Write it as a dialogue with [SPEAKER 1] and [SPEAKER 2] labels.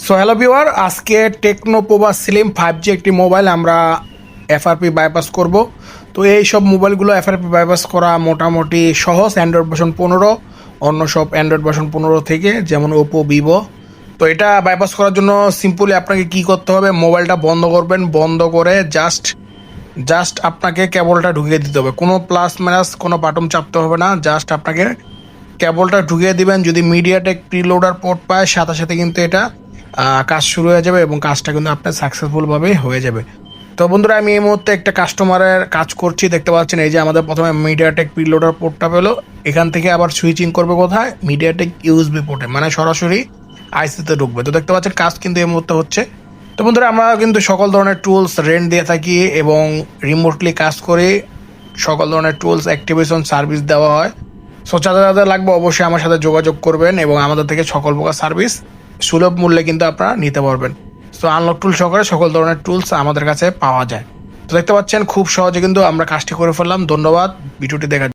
[SPEAKER 1] So hello viewer, আজকে techno Pova slim 5G একটি mobile আমরা এফআরপি বাইপাস করব। তো এই সব মোবাইলগুলো এফআরপি বাইপাস করা মোটামুটি সহজ। অ্যান্ড্রয়েড ভার্সন 15, অন্য সব অ্যান্ড্রয়েড ভার্সন 15 থেকে, যেমন ওপো, ভিভো। তো এটা বাইপাস করার জন্য সিম্পলি আপনাকে কি করতে হবে, মোবাইলটা বন্ধ করবেন। বন্ধ করে জাস্ট আপনাকে কেবলটা ঢুকিয়ে দিতে হবে। কোনো প্লাস মাইনাস কোনো বাটন চাপতে হবে না, জাস্ট আপনাকে কেবলটা ঢুকিয়ে দিবেন। যদি মিডিয়াটেক প্রিলোডার পোর্ট পায়, সাথে সাথে কিন্তু এটা কাজ শুরু হয়ে যাবে এবং কাজটা কিন্তু আপনার সাকসেসফুলভাবে হয়ে যাবে। তো বন্ধুরা, আমি এই মুহূর্তে একটা কাস্টমারের কাজ করছি, দেখতে পাচ্ছেন। এই যে আমাদের প্রথমে মিডিয়াটেক প্রিলোডার পোর্টটা পেলো, এখান থেকে আবার সুইচিং করবে কোথায়, মিডিয়াটেক ইউএসবি পোর্টে, মানে সরাসরি আইসিতে ঢুকবে। তো দেখতে পাচ্ছেন কাজ কিন্তু এই মুহূর্তে হচ্ছে। তো বন্ধুরা, আমরা কিন্তু সকল ধরনের টুলস রেন্ট দিয়ে থাকি এবং রিমোটলি কাজ করে। সকল ধরনের টুলস অ্যাক্টিভেশন সার্ভিস দেওয়া হয়। সো যাদের লাগবে অবশ্যই আমার সাথে যোগাযোগ করবেন এবং আমাদের থেকে সকল প্রকার সার্ভিস সুলভ মূল্যে কিন্তু আপনারা নিতে পারবেন। সো আনলক টুল সহকারে সকল ধরনের টুলস আমাদের কাছে পাওয়া যায়। তো দেখতে পাচ্ছেন খুব সহজে কিন্তু আমরা কাজটি করে ফেললাম। ধন্যবাদ ভিডিওটি দেখার জন্য।